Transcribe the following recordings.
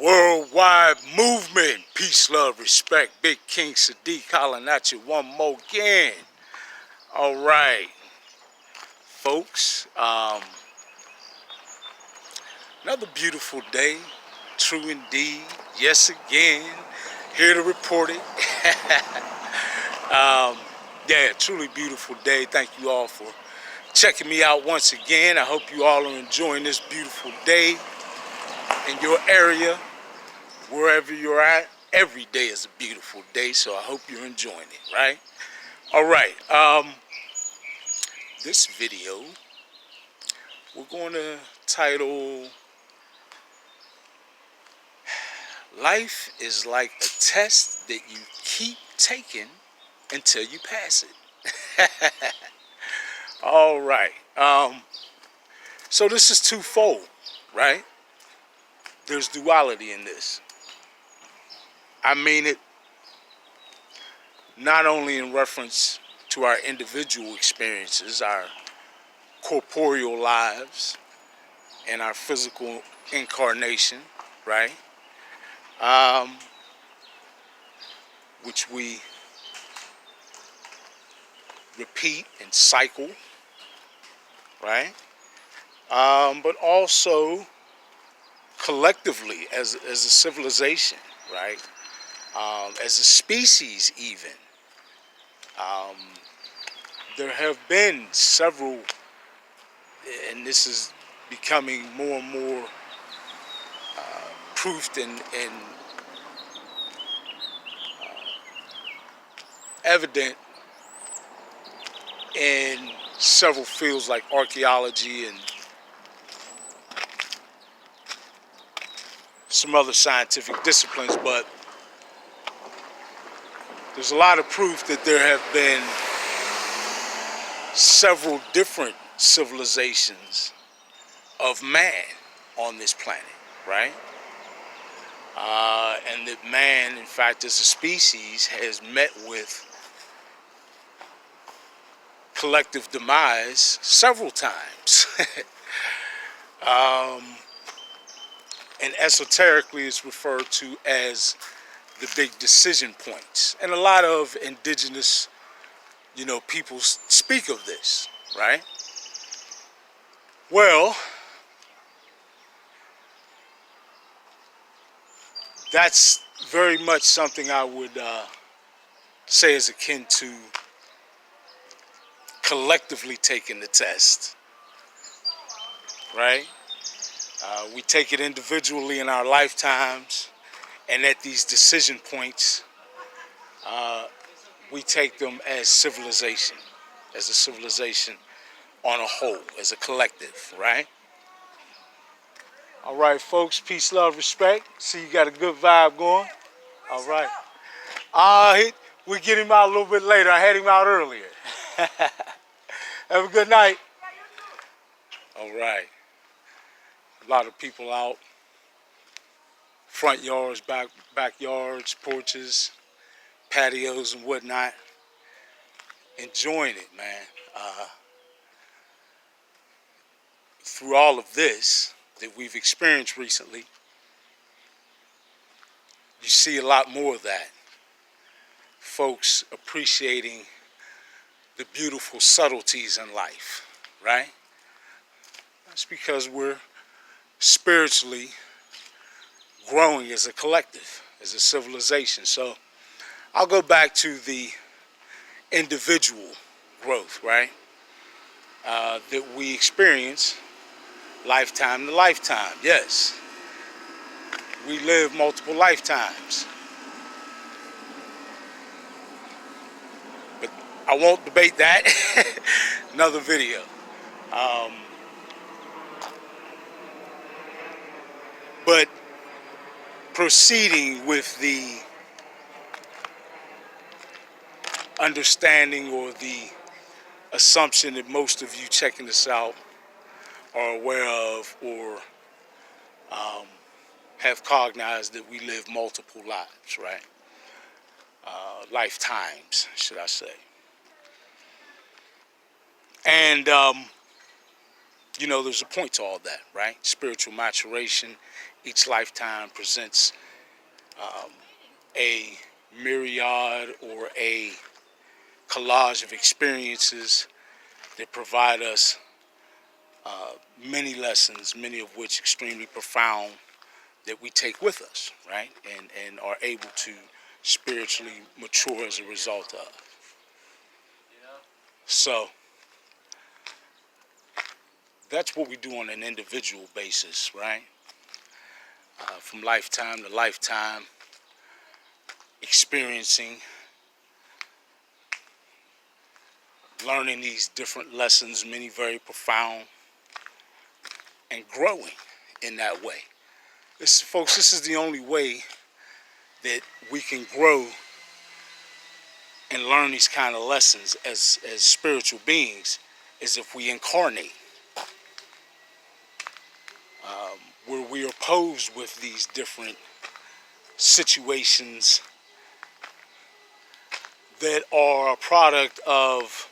Worldwide movement, peace, love, respect. Big King Sadiq calling at you one more again. All right, folks. Another beautiful day. True indeed. Yes, again. Here to report it. Yeah, truly beautiful day. Thank you all for checking me out once again. I hope you all are enjoying this beautiful day in your area. Wherever you're at, every day is a beautiful day, so I hope you're enjoying it, right? All right, this video, we're going to title, Life is like a test that you keep taking until you pass it. All right, so this is twofold, right? There's duality in this. I mean it not only in reference to our individual experiences, our corporeal lives, and our physical incarnation, right? Which we repeat and cycle, right? But also collectively as a civilization, right? As a species even. There have been several, and this is becoming more and more proofed and evident in several fields like archaeology and some other scientific disciplines, but there's a lot of proof that there have been several different civilizations of man on this planet, right? And that man, in fact, as a species, has met with collective demise several times. And esoterically it's referred to as the big decision points. And a lot of indigenous, people speak of this, right? Well, that's very much something I would say is akin to collectively taking the test, right? We take it individually in our lifetimes, and at these decision points, we take them as civilization, as a civilization on a whole, as a collective, right? All right, folks, peace, love, respect. See, you got a good vibe going. All right. We get him out a little bit later. I had him out earlier. Have a good night. All right. A lot of people out. Front yards, backyards, porches, patios and whatnot. Enjoying it, man. Through all of this that we've experienced recently, you see a lot more of that. Folks appreciating the beautiful subtleties in life, right? That's because we're spiritually growing as a collective, as a civilization. So I'll go back to the individual growth, right? That we experience lifetime to lifetime. Yes, we live multiple lifetimes. But I won't debate that. Another video. But proceeding with the understanding or the assumption that most of you checking this out are aware of or have cognized that we live multiple lives, right? Lifetimes, should I say. And, there's a point to all that, right? Spiritual maturation Each lifetime presents a myriad or a collage of experiences that provide us many lessons, many of which extremely profound, that we take with us, right? And are able to spiritually mature as a result of. So that's what we do on an individual basis, right? From lifetime to lifetime, experiencing, learning these different lessons, many very profound, and growing in that way. Folks, this is the only way that we can grow and learn these kind of lessons as spiritual beings, is if we incarnate. Where we are posed with these different situations that are a product of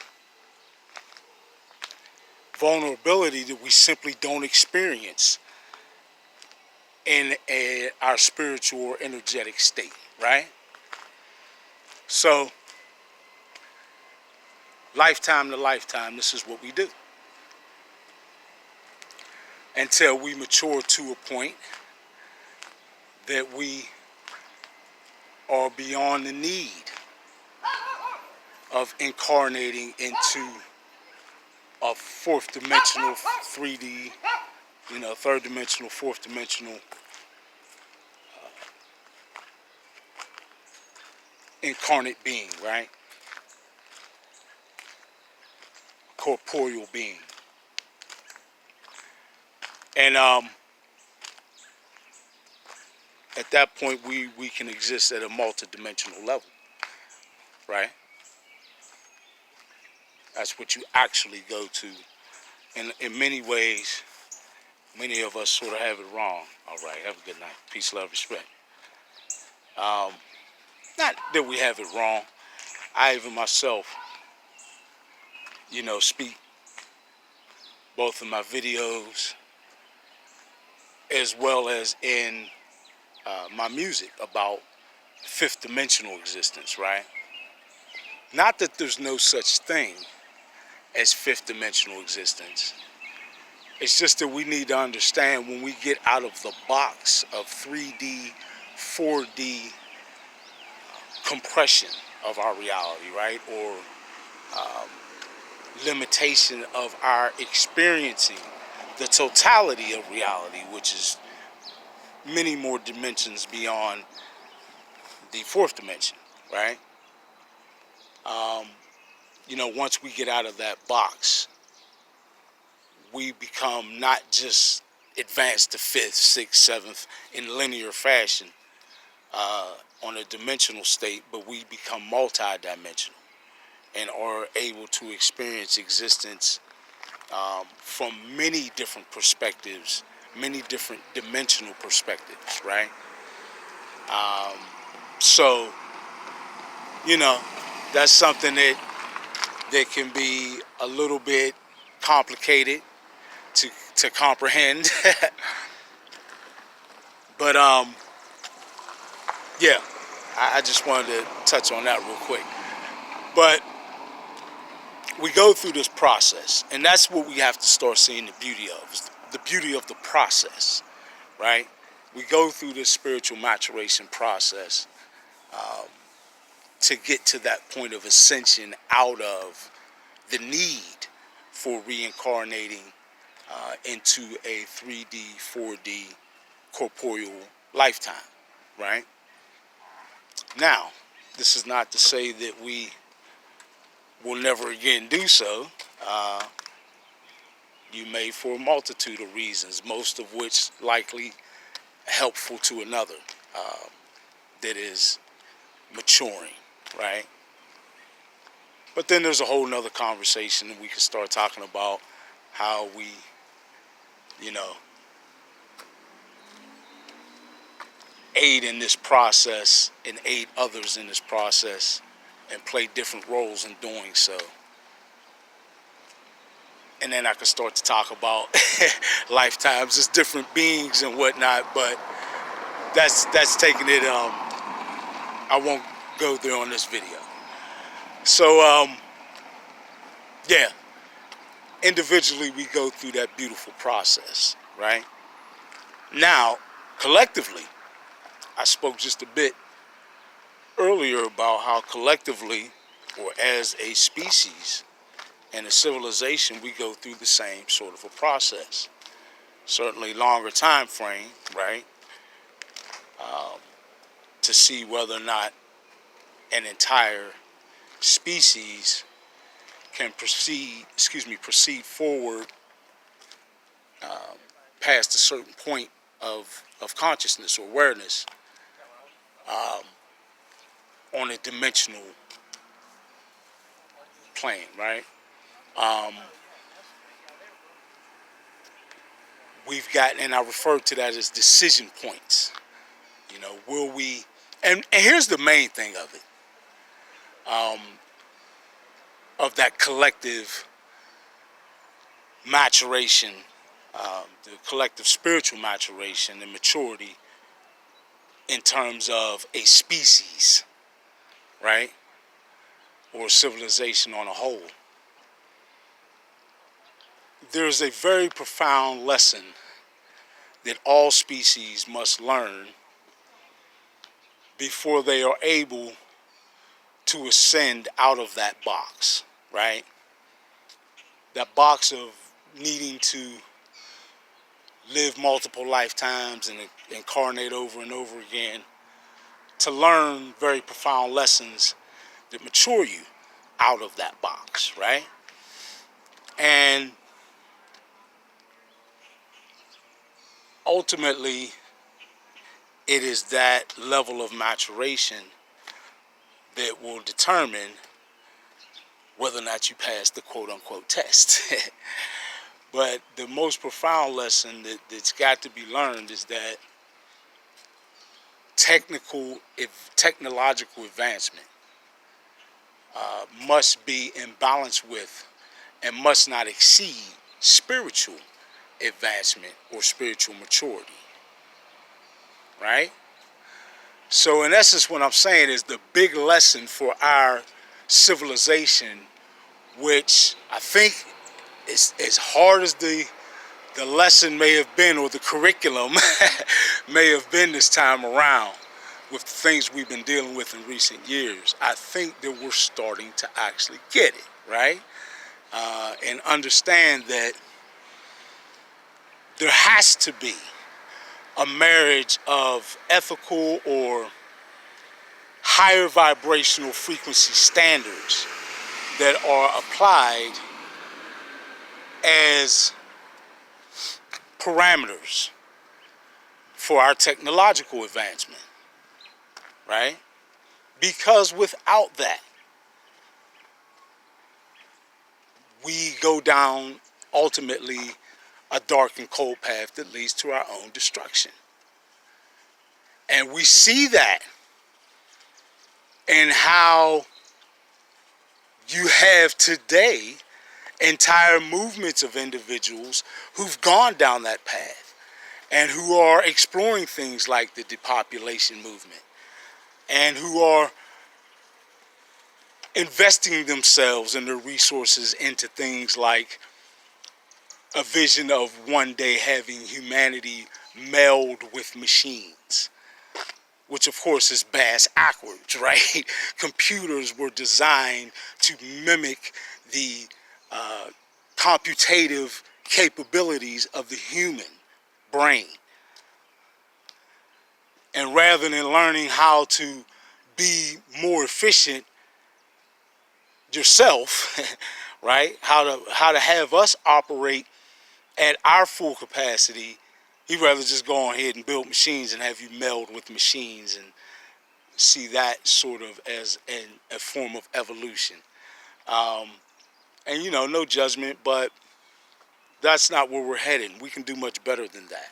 vulnerability that we simply don't experience in our spiritual or energetic state, right? So, lifetime to lifetime, this is what we do. Until we mature to a point that we are beyond the need of incarnating into a fourth dimensional 3D, third dimensional, fourth dimensional incarnate being, right? Corporeal being. And at that point, we can exist at a multidimensional level, right? That's what you actually go to. And in many ways, many of us sort of have it wrong. All right, have a good night. Peace, love, respect. Not that we have it wrong. I even myself, speak both in my videos as well as in my music about fifth dimensional existence, right? Not that there's no such thing as fifth dimensional existence. It's just that we need to understand, when we get out of the box of 3D, 4D compression of our reality, right? Or limitation of our experiencing the totality of reality, which is many more dimensions beyond the fourth dimension, right? Once we get out of that box, we become not just advanced to fifth, sixth, seventh in linear fashion on a dimensional state, but we become multi-dimensional and are able to experience existence from many different perspectives, many different dimensional perspectives, right? So, that's something that can be a little bit complicated to comprehend. But yeah, I just wanted to touch on that real quick. But we go through this process, and that's what we have to start seeing the beauty of, is the beauty of the process, right? We go through this spiritual maturation process to get to that point of ascension out of the need for reincarnating into a 3D, 4D corporeal lifetime, right? Now, this is not to say that we will never again do so. You may, for a multitude of reasons, most of which likely helpful to another that is maturing, right? But then there's a whole nother conversation that we can start talking about how we, aid in this process and aid others in this process and play different roles in doing so. and then I could start to talk about lifetimes, just different beings and whatnot. But that's taking it. I won't go there on this video. So yeah, individually we go through that beautiful process, right? Now, collectively, I spoke just a bit earlier about how collectively, or as a species and a civilization, we go through the same sort of a process. Certainly longer time frame, right? To see whether or not an entire species can proceed forward past a certain point of consciousness or awareness on a dimensional plane, right? We've gotten, and I refer to that as decision points. You know, will we, and here's the main thing of it, of that collective maturation, the collective spiritual maturation and maturity in terms of a species, right? Or civilization on a whole. There's a very profound lesson that all species must learn before they are able to ascend out of that box, right? That box of needing to live multiple lifetimes and incarnate over and over again to learn very profound lessons that mature you out of that box, right? And ultimately, it is that level of maturation that will determine whether or not you pass the quote-unquote test. But the most profound lesson that's got to be learned is that technological advancement must be in balance with and must not exceed spiritual advancement or spiritual maturity, right? So in essence, what I'm saying is the big lesson for our civilization, which I think is as hard as the lesson may have been, or the curriculum may have been this time around with the things we've been dealing with in recent years, I think that we're starting to actually get it, right? And understand that there has to be a marriage of ethical or higher vibrational frequency standards that are applied as parameters for our technological advancement, right? Because without that, we go down ultimately a dark and cold path that leads to our own destruction. And we see that in how you have today entire movements of individuals who've gone down that path and who are exploring things like the depopulation movement and who are investing themselves and their resources into things like a vision of one day having humanity meld with machines, which of course is bass backwards, right? Computers were designed to mimic the computative capabilities of the human brain. And rather than learning how to be more efficient yourself, right? How to have us operate at our full capacity, he'd rather just go on ahead and build machines and have you meld with machines and see that sort of as a form of evolution. And you know, no judgment, but that's not where we're heading. We can do much better than that,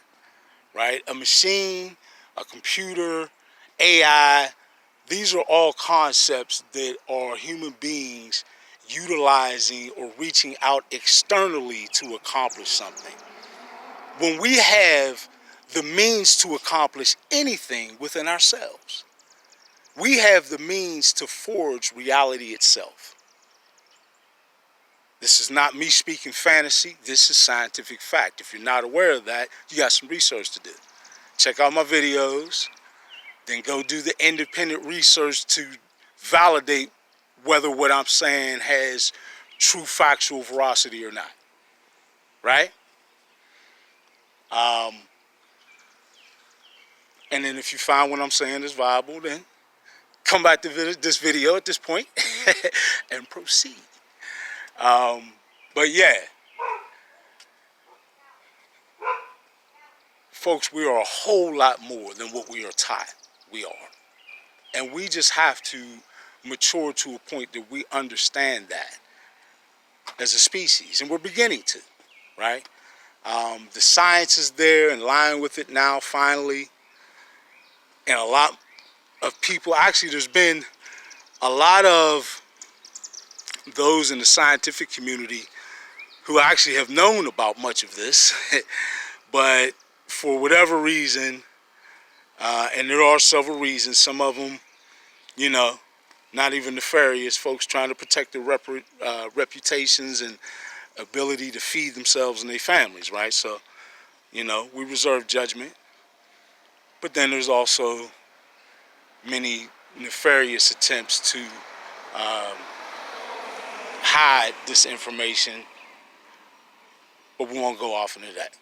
right? A machine, a computer, AI, these are all concepts that are human beings utilizing or reaching out externally to accomplish something. When we have the means to accomplish anything within ourselves, we have the means to forge reality itself. This is not me speaking fantasy. This is scientific fact. If you're not aware of that, you got some research to do. Check out my videos, then go do the independent research to validate whether what I'm saying has true factual veracity or not. Right? And then if you find what I'm saying is viable, then come back to this video at this point and proceed. But yeah, folks, we are a whole lot more than what we are taught we are. And we just have to mature to a point that we understand that as a species. And we're beginning to, right? The science is there in line with it now, finally. And a lot of people, actually, there's been a lot of those in the scientific community who actually have known about much of this, but for whatever reason, and there are several reasons, some of them, you know, not even nefarious, folks trying to protect their reputations and ability to feed themselves and their families, right? So, you know, we reserve judgment. But then there's also many nefarious attempts to hide this information, but we won't go off into that.